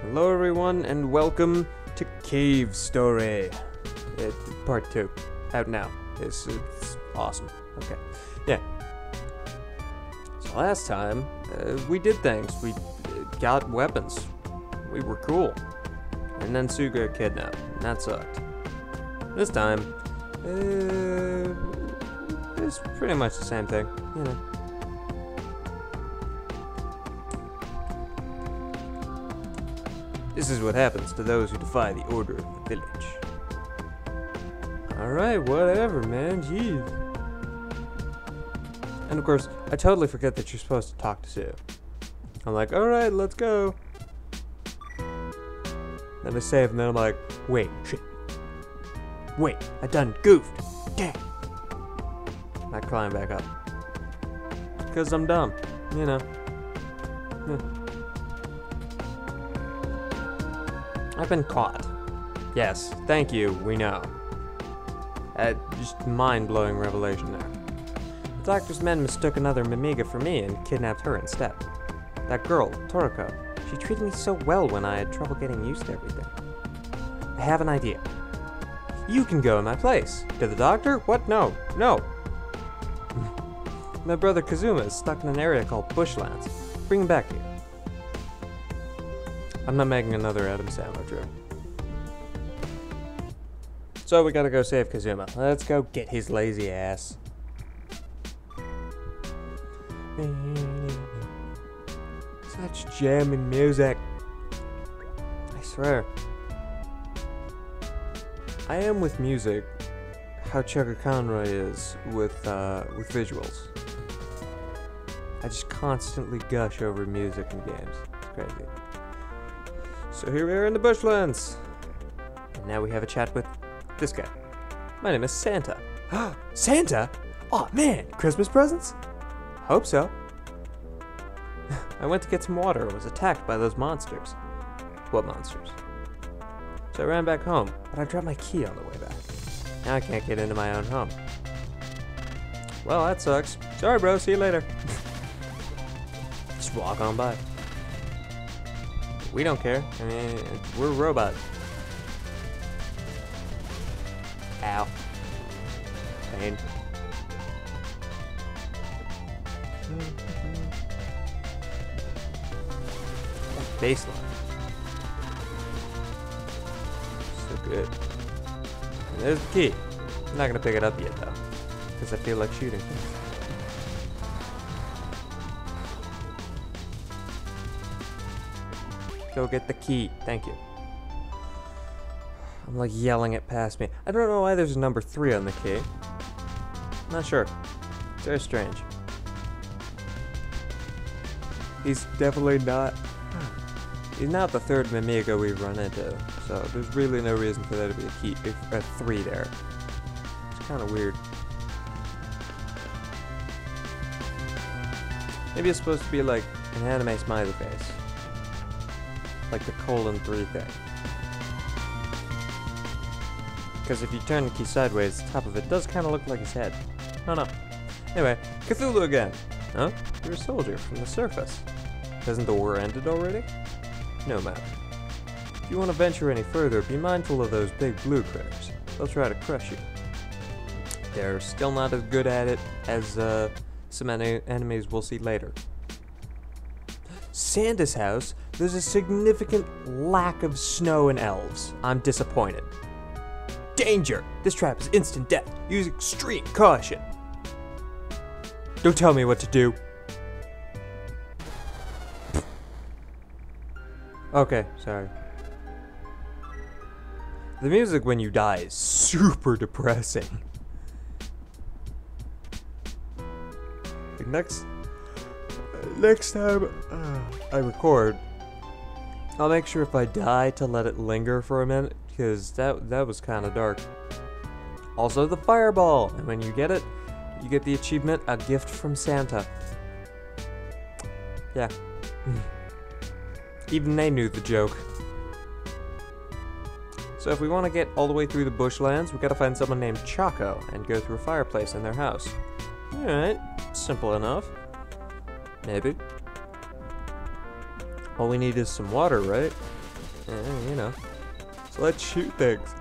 Hello everyone and welcome to Cave Story. Part 2. Out now. It's awesome. Okay. Yeah. So last time, we did things. We got weapons. We were cool. And then Sue got kidnapped. And that sucked. This time, it's pretty much the same thing. You know. This is what happens to those who defy the order of the village. Alright, whatever, man. Jeez. And of course, I totally forget that you're supposed to talk to Sue. I'm like, alright, let's go. Then I save, and then I'm like, wait, shit. Wait, I done goofed. Dang. I climb back up. Because I'm dumb, you know. I've been caught. Yes, thank you, we know. Just mind-blowing revelation there. The doctor's men mistook another Mimiga for me and kidnapped her instead. That girl, Toriko, she treated me so well when I had trouble getting used to everything. I have an idea. You can go in my place. To the doctor? What? No. No. My brother Kazuma is stuck in an area called Bushlands. Bring him back here. I'm not making another Adam sandwich here. So we gotta go save Kazuma. Let's go get his lazy ass. Such jamming music. I swear. I am with music how Chucker Conroy is with visuals. I just constantly gush over music in games. It's crazy. So here we are in the Bushlands. And now we have a chat with this guy. My name is Santa. Santa? Oh man, Christmas presents? Hope so. I went to get some water and was attacked by those monsters. What monsters? So I ran back home, but I dropped my key on the way back. Now I can't get into my own home. Well, that sucks. Sorry bro, see you later. Just walk on by. We don't care. I mean, we're a robot. Ow. Pain. That baseline. So good. And there's the key. I'm not gonna pick it up yet though, because I feel like shooting things. Go get the key. Thank you. I'm like yelling it past me. I don't know why there's a number 3 on the key. Not sure. It's very strange. He's definitely not... He's not the third Mimiga we've run into. So there's really no reason for there to be a key, a 3 there. It's kind of weird. Maybe it's supposed to be like an anime smiley face. Like the :3 thing. Because if you turn the key sideways, the top of it does kind of look like his head. Oh no. Anyway, Cthulhu again. Huh? You're a soldier from the surface. Hasn't the war ended already? No matter. If you want to venture any further, be mindful of those big blue critters. They'll try to crush you. They're still not as good at it as some enemies we'll see later. Santa's house? There's a significant lack of snow and elves. I'm disappointed. Danger! This trap is instant death. Use extreme caution. Don't tell me what to do. Okay, sorry. The music when you die is super depressing. Next time I record, I'll make sure if I die to let it linger for a minute, because that was kind of dark. Also the fireball, and when you get it, you get the achievement, a gift from Santa. Yeah. Even they knew the joke. So if we want to get all the way through the Bushlands, we gotta find someone named Chaco and go through a fireplace in their house. Alright, simple enough. Maybe. All we need is some water, right? You know. So let's shoot things.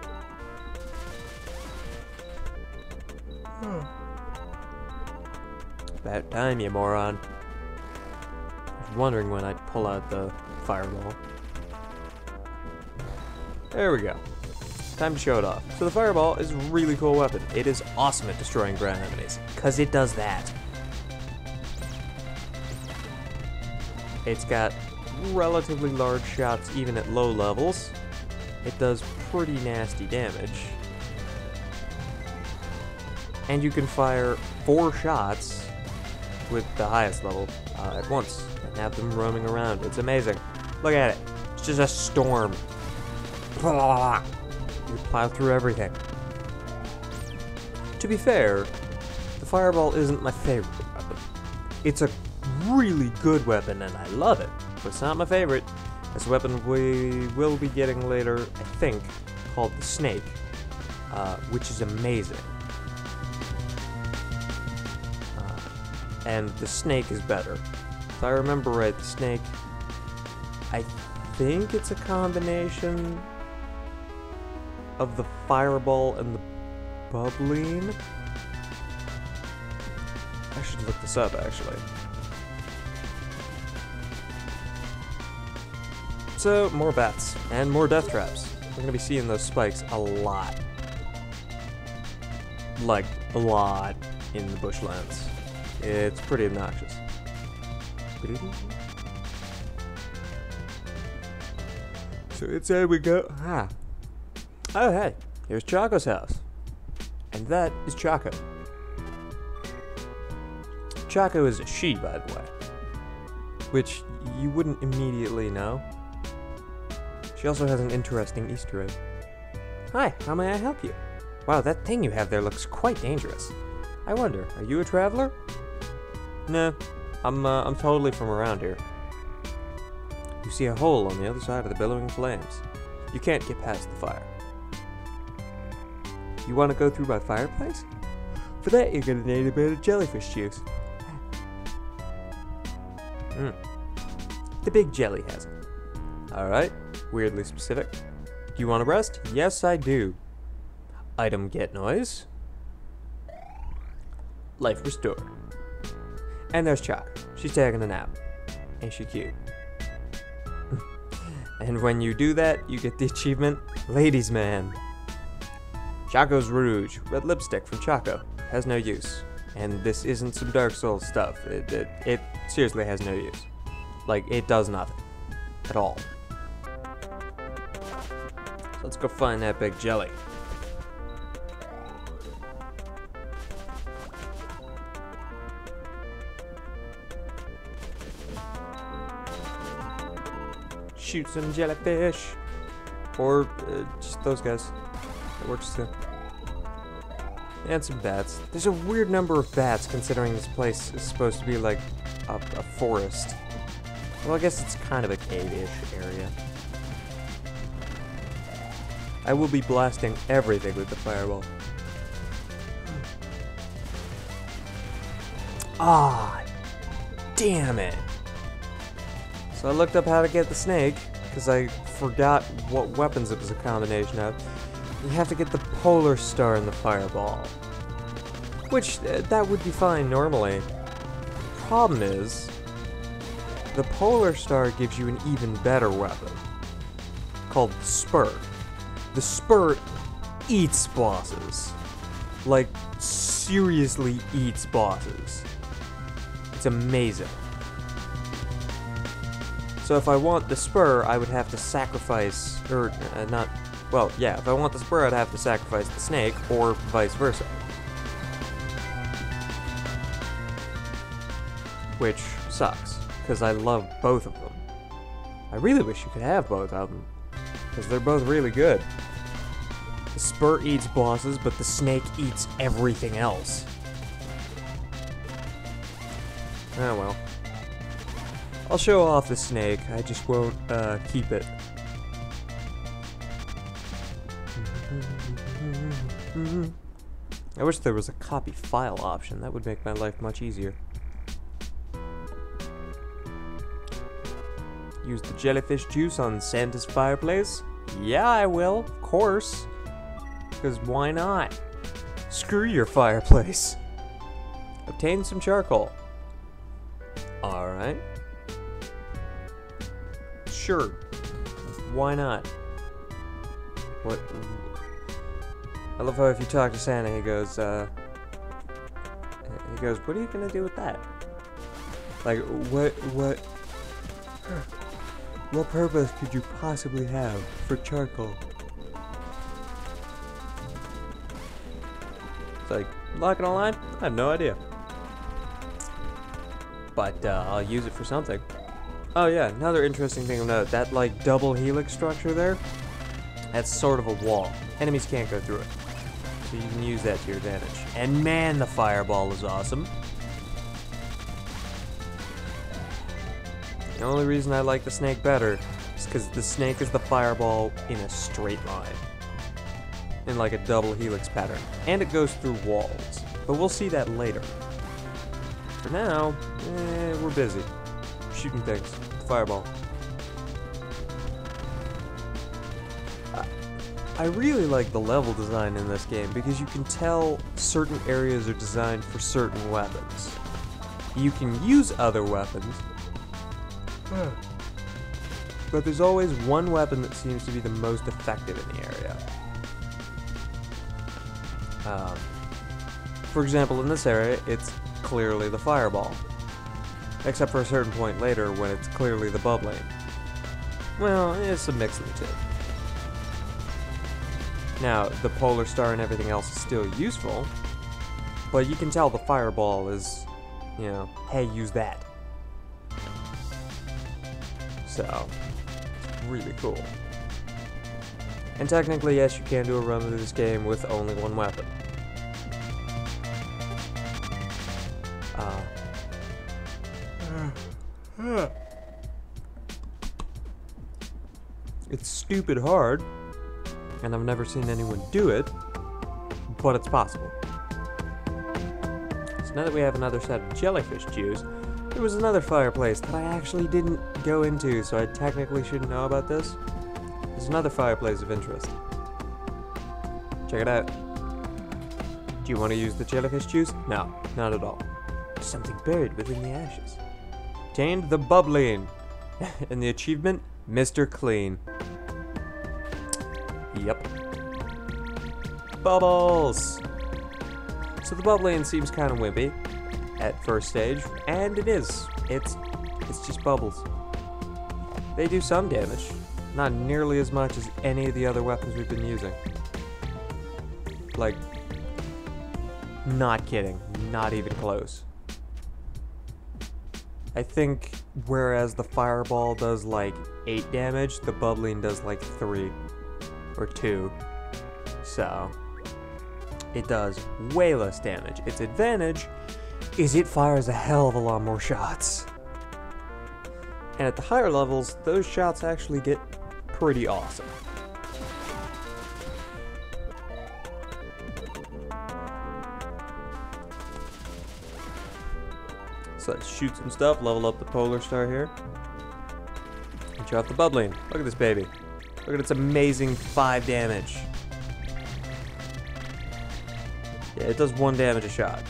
About time, you moron. I was wondering when I'd pull out the fireball. There we go. Time to show it off. So the fireball is a really cool weapon. It is awesome at destroying ground enemies, because it does that. It's got relatively large shots even at low levels. It does pretty nasty damage. And you can fire 4 shots with the highest level at once and have them roaming around. It's amazing. Look at it. It's just a storm. You plow through everything. To be fair, the fireball isn't my favorite weapon. It's a really good weapon and I love it, but it's not my favorite. This weapon we will be getting later, I think, called the snake, which is amazing. And the snake is better. If I remember right, the snake, I think it's a combination of the fireball and the bubbling. I should look this up, actually. So, more bats and more death traps. We're gonna be seeing those spikes a lot. Like, a lot in the bushlands. It's pretty obnoxious. So inside we go. Oh hey, here's Choco's house. And that is Choco. Choco is a she, by the way. Which you wouldn't immediately know. She also has an interesting Easter egg. Hi, how may I help you? Wow, that thing you have there looks quite dangerous. I wonder, are you a traveler? No, I'm totally from around here. You see a hole on the other side of the billowing flames. You can't get past the fire. You want to go through my fireplace? For that, you're gonna need a bit of jellyfish juice. The big jelly has it. Alright, weirdly specific. Do you want a rest? Yes, I do. Item get noise. Life restored. And there's Choco. She's taking a nap. Ain't she cute? And when you do that, you get the achievement, Ladies Man. Choco's Rouge, red lipstick from Choco, has no use. And this isn't some Dark Souls stuff. It seriously has no use. Like, it does nothing. At all. So let's go find that big jelly. Shoot some jellyfish. Or just those guys. That works too. And some bats. There's a weird number of bats considering this place is supposed to be like a forest. Well, I guess it's kind of a cave-ish area. I will be blasting everything with the fireball. Ah, damn it. So I looked up how to get the snake, because I forgot what weapons it was a combination of. You have to get the polar star in the fireball. Which, that would be fine normally. Problem is, the polar star gives you an even better weapon. Called the spur. The spur eats bosses. Like, seriously eats bosses. It's amazing. So if I want the spur, I would have to sacrifice, or not, well, yeah, if I want the spur, I'd have to sacrifice the snake, or vice versa. Which sucks, because I love both of them. I really wish you could have both of them, because they're both really good. The spur eats bosses, but the snake eats everything else. Oh well. I'll show off the snake, I just won't keep it. I wish there was a copy file option, that would make my life much easier. Use the jellyfish juice on Santa's fireplace? Yeah, I will, of course. Because why not? Screw your fireplace. Obtain some charcoal. Alright. Sure. Why not? What? I love how if you talk to Santa, he goes, what are you gonna do with that? Like, what purpose could you possibly have for charcoal? It's like, not gonna lie, I have no idea. But, I'll use it for something. Oh yeah, another interesting thing to note, that, like, double helix structure there, that's sort of a wall. Enemies can't go through it. So you can use that to your advantage. And man, the fireball is awesome. The only reason I like the snake better is because the snake is the fireball in a straight line. In like a double helix pattern. And it goes through walls. But we'll see that later. For now, we're busy. Shooting things. Fireball. I really like the level design in this game because you can tell certain areas are designed for certain weapons. You can use other weapons, but there's always one weapon that seems to be the most effective in the area. For example, in this area, it's clearly the fireball. Except for a certain point later when it's clearly the bubbling. Well, it's a mix of the two. Now, the polar star and everything else is still useful, but you can tell the fireball is, you know, hey, use that. So, really cool. And technically, yes, you can do a run through this game with only one weapon. It's stupid hard. And I've never seen anyone do it, but it's possible. So now that we have another set of jellyfish juice, there was another fireplace that I actually didn't go into, so I technically shouldn't know about this. There's another fireplace of interest. Check it out. Do you want to use the jellyfish juice? No, not at all. There's something buried within the ashes. Obtained the bubbling. And the achievement, Mr. Clean. Yep. Bubbles! So the bubbling seems kind of wimpy at first stage, and it is. It's just bubbles. They do some damage, not nearly as much as any of the other weapons we've been using. Like, not kidding, not even close. I think whereas the fireball does like 8 damage, the bubbling does like 3. Or 2. So, it does way less damage. Its advantage is it fires a hell of a lot more shots. And at the higher levels, those shots actually get pretty awesome. So let's shoot some stuff, level up the polar star here. And drop the bubbling. Look at this baby. Look at its amazing 5 damage. Yeah, it does 1 damage a shot.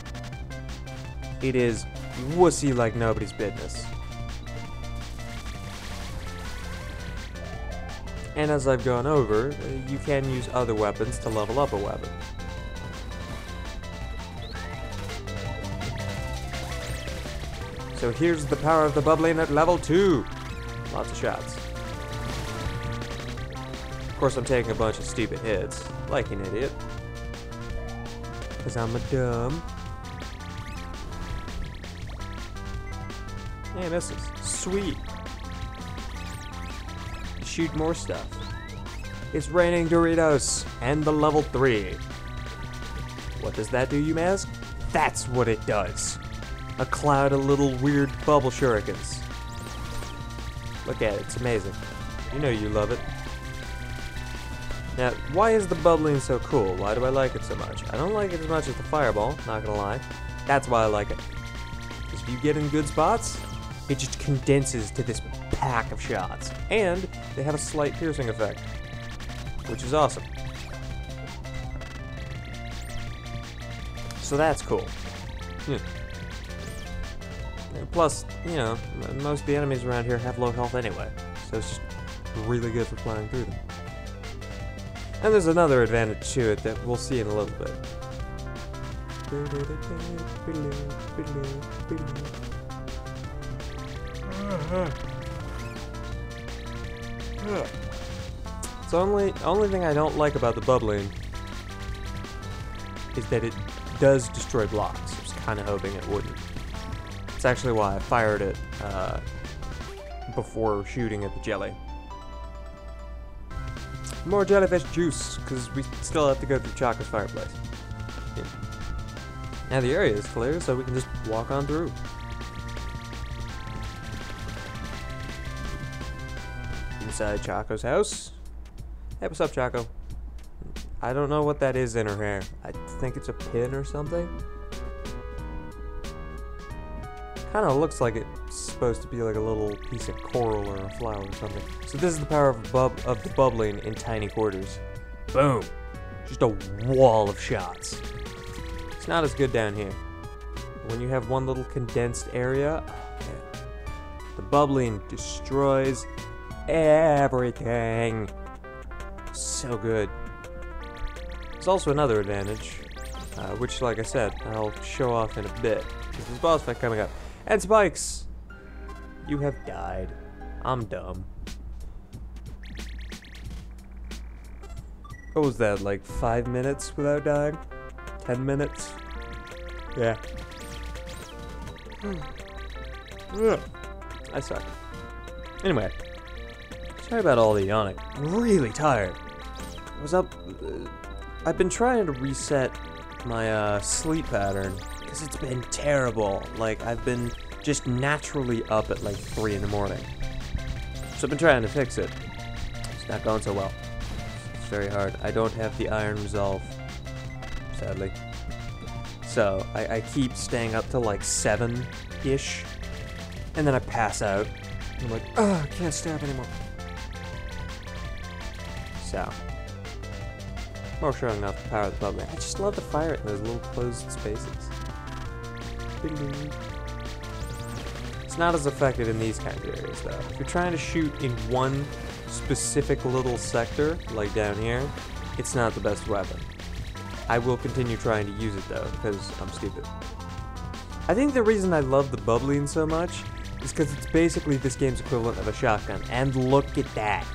It is wussy like nobody's business. And as I've gone over, you can use other weapons to level up a weapon. So here's the power of the bubbling at level 2. Lots of shots. Of course, I'm taking a bunch of stupid hits, like an idiot. Because I'm a dumb. Hey, misses. Sweet. Shoot more stuff. It's raining Doritos, and the level 3. What does that do, you may ask? That's what it does. A cloud of little weird bubble shurikens. Look at it, it's amazing. You know you love it. Now, why is the bubbling so cool? Why do I like it so much? I don't like it as much as the fireball, not gonna lie. That's why I like it. Because if you get in good spots, it just condenses to this pack of shots. And they have a slight piercing effect, which is awesome. So that's cool. Yeah. Plus, you know, most of the enemies around here have low health anyway, so it's just really good for flying through them. And there's another advantage to it that we'll see in a little bit. So only thing I don't like about the bubbling is that it does destroy blocks. I was kind of hoping it wouldn't. It's actually why I fired it before shooting at the jelly. More jellyfish juice, because we still have to go through Chaka's fireplace. Yeah. Now the area is clear, so we can just walk on through. Inside Chaco's house. Hey, what's up, Chaco? I don't know what that is in her hair. I think it's a pin or something. Kind of looks like it's supposed to be like a little piece of coral or a flower or something. So this is the power of the bubbling in tiny quarters. Boom! Just a wall of shots. It's not as good down here. When you have one little condensed area, okay, the bubbling destroys everything. So good. There's also another advantage, which, like I said, I'll show off in a bit. There's a boss fight coming up. And Spikes! You have died. I'm dumb. What was that, like 5 minutes without dying? 10 minutes? Yeah. I suck. Anyway. Sorry about all the yawning. I'm really tired. I was up... I've been trying to reset my sleep pattern, because it's been terrible. Like, I've been just naturally up at like 3 in the morning. So I've been trying to fix it. It's not going so well. It's very hard. I don't have the iron resolve, sadly. So I keep staying up till like 7-ish, and then I pass out. And I'm like, oh, I can't stay up anymore. So, more showing off the power of the bubbling. I just love to fire it in those little closed spaces. It's not as effective in these kinds of areas, though. If you're trying to shoot in one specific little sector, like down here, it's not the best weapon. I will continue trying to use it, though, because I'm stupid. I think the reason I love the bubbling so much is because it's basically this game's equivalent of a shotgun. And look at that.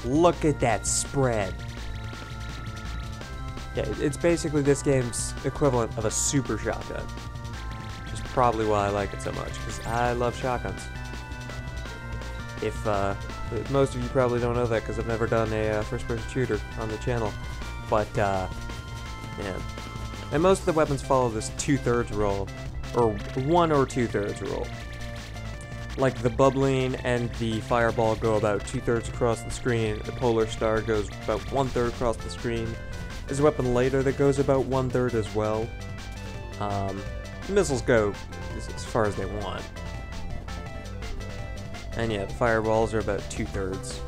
Look at that spread. Yeah, it's basically this game's equivalent of a super shotgun. Which is probably why I like it so much, because I love shotguns. If, most of you probably don't know that, because I've never done a first-person shooter on the channel. But, yeah. And most of the weapons follow this 2/3 rule, or 1 or 2/3 rule. Like the bubbling and the fireball go about 2/3 across the screen, the polar star goes about 1/3 across the screen. There's a weapon later that goes about 1/3 as well. Missiles go as far as they want. And yeah, the fireballs are about 2/3,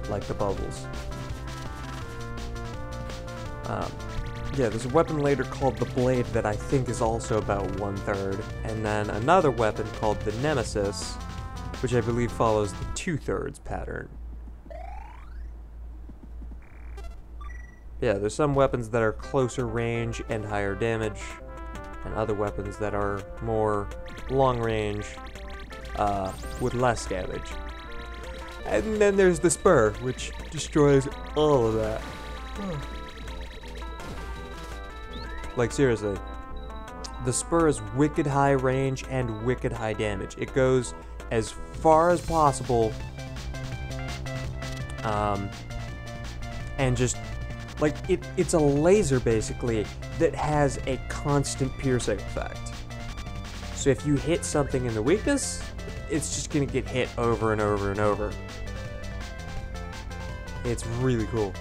like the bubbles. Yeah, there's a weapon later called the Blade that I think is also about 1/3, and then another weapon called the Nemesis, which I believe follows the 2/3 pattern. Yeah, there's some weapons that are closer range and higher damage, and other weapons that are more long range with less damage. And then there's the Spur, which destroys all of that. Like, seriously. The Spur is wicked high range and wicked high damage. It goes as far as possible, and just, like, it's a laser, basically, that has a constant piercing effect. So if you hit something in the weakness, it's just gonna get hit over and over and over. It's really cool.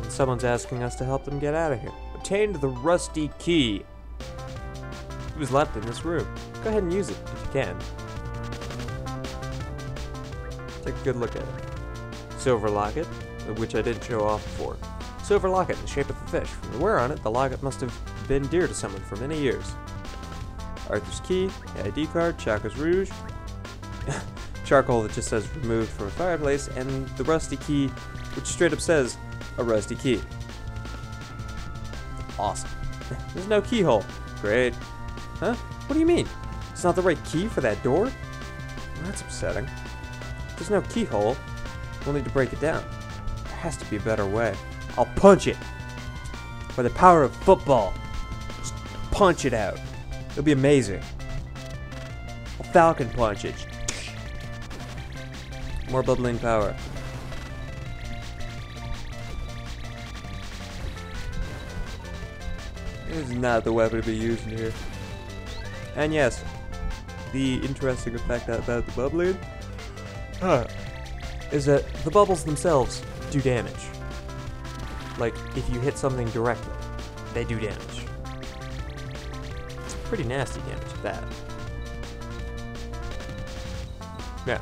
And someone's asking us to help them get out of here. Obtained the rusty key. It was left in this room. Go ahead and use it if you can. Take a good look at it. Silver locket, which I didn't show off before. Silver locket in the shape of a fish. From the wear on it, the locket must have been dear to someone for many years. Arthur's key, ID card, Chaco's rouge, charcoal that just says removed from a fireplace, and the rusty key, which straight up says a rusty key. Awesome. There's no keyhole. Great. Huh? What do you mean? It's not the right key for that door? Well, that's upsetting. There's no keyhole. We'll need to break it down. There has to be a better way. I'll punch it. By the power of football. Just punch it out. It'll be amazing. I'll falcon punch it. More bubbling power. This is not the weapon to be used in here. And yes, the interesting effect about the bubbling is that the bubbles themselves do damage. Like, if you hit something directly, they do damage. It's pretty nasty damage at that. Yeah.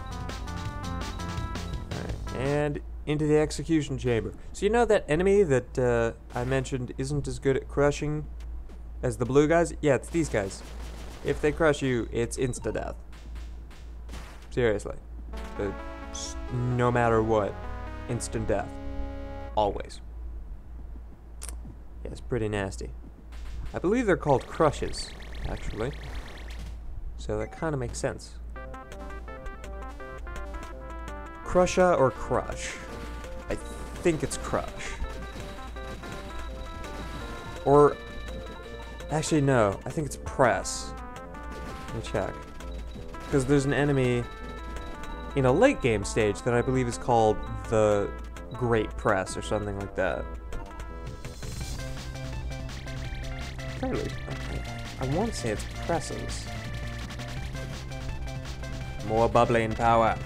Alright, and into the execution chamber. So you know that enemy that I mentioned isn't as good at crushing as the blue guys? Yeah, it's these guys. If they crush you, it's insta-death. Seriously. No matter what. Instant death. Always. Yeah, it's pretty nasty. I believe they're called crushes, actually. So that kind of makes sense. Crusha or crush? I think it's crush. Or, actually no, I think it's press. Let me check. Because there's an enemy in a late game stage that I believe is called the Great Press or something like that. I want to say it's presses. More bubbling power.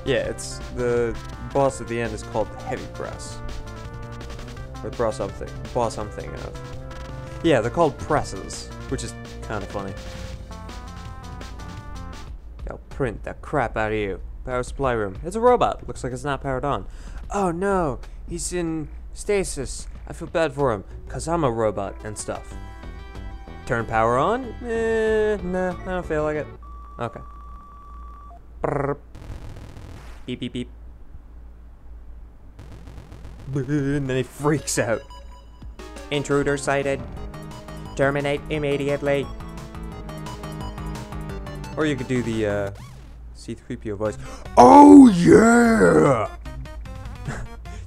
Yeah, it's the boss at the end is called the Heavy Press. Or the boss I'm thinking of. Yeah, they're called presses, which is kind of funny. I'll print the crap out of you. Power supply room. It's a robot. Looks like it's not powered on. Oh no, he's in stasis. I feel bad for him, cause I'm a robot and stuff. Turn power on? Nah, I don't feel like it. Okay. Brrr. Beep beep beep. And then he freaks out. Intruder sighted. Terminate immediately. Or you could do the C-3PO voice. Oh yeah!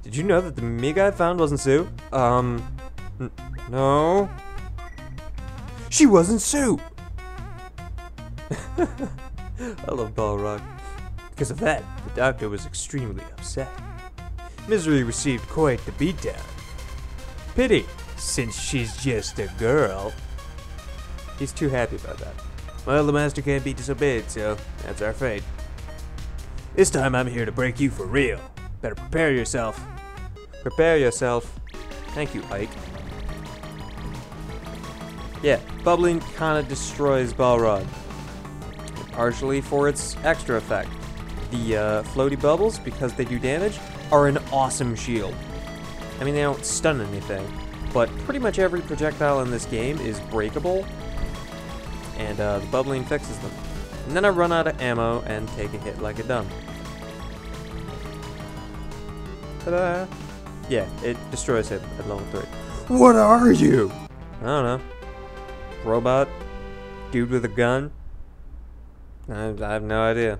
Did you know that the Mimiga I found wasn't Sue? No. She wasn't Sue! I love Balrog. Because of that, the doctor was extremely upset. Misery received quite the beatdown. Pity, since she's just a girl. He's too happy about that. Well, the master can't be disobeyed, so that's our fate. This time I'm here to break you for real. Better prepare yourself. Prepare yourself. Thank you, Ike. Yeah, bubbling kinda destroys Balrog. Partially for its extra effect. The floaty bubbles, because they do damage, are an awesome shield. I mean, they don't stun anything, but pretty much every projectile in this game is breakable, and the bubbling fixes them. And then I run out of ammo and take a hit like a dumb. Ta-da! Yeah, it destroys him at level 3. What are you? I don't know. Robot? Dude with a gun? I have no idea.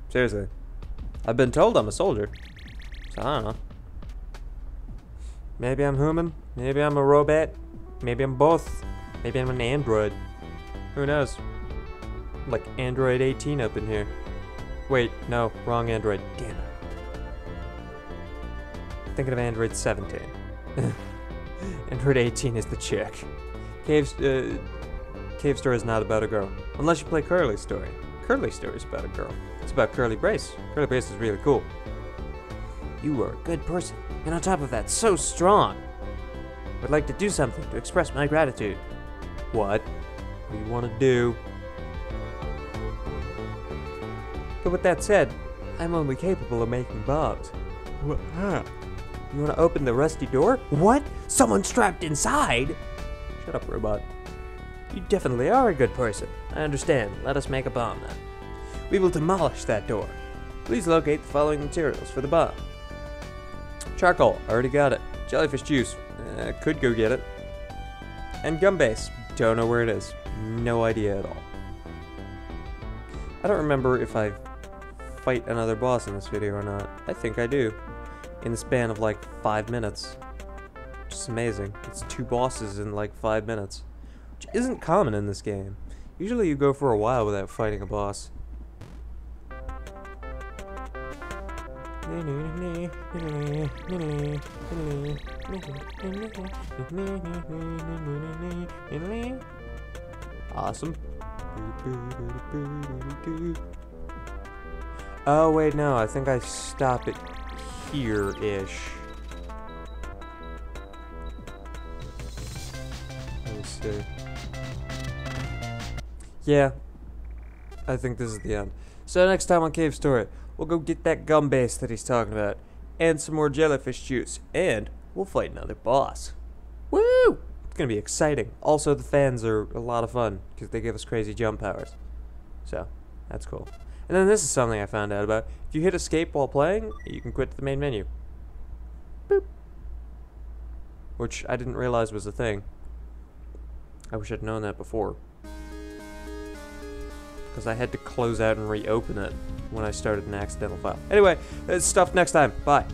Seriously. I've been told I'm a soldier. So I don't know. Maybe I'm human. Maybe I'm a robot. Maybe I'm both. Maybe I'm an android. Who knows? Like Android 18 up in here. Wait, no. Wrong Android. Damn it. Thinking of Android 17. Android 18 is the chick. Cave Cave Story is not about a girl. Unless you play Curly's story. Curly's story is about a girl. It's about Curly Brace. Curly Brace is really cool. You are a good person, and on top of that, so strong. Would like to do something to express my gratitude. What? What do you want to do? But with that said, I'm only capable of making bombs. What? Huh? You want to open the rusty door? What? Someone's trapped inside? Shut up, robot. You definitely are a good person. I understand. Let us make a bomb then. We will demolish that door. Please locate the following materials for the bomb. Charcoal. Already got it. Jellyfish juice. Could go get it. And gum base. Don't know where it is. No idea at all. I don't remember if I fight another boss in this video or not. I think I do. In the span of like 5 minutes. Which is amazing. It's 2 bosses in like 5 minutes. Which isn't common in this game. Usually you go for a while without fighting a boss. Awesome. Oh wait, no, I think I stop it here-ish. Let me see. Yeah, I think this is the end. So next time on Cave Story, we'll go get that gum base that he's talking about, and some more jellyfish juice, and we'll fight another boss. Woo! It's gonna be exciting. Also, the fans are a lot of fun, because they give us crazy jump powers. So, that's cool. And then this is something I found out about. If you hit escape while playing, you can quit the main menu. Boop. Which I didn't realize was a thing. I wish I'd known that before. Because I had to close out and reopen it when I started an accidental file. Anyway, it's stuff next time. Bye.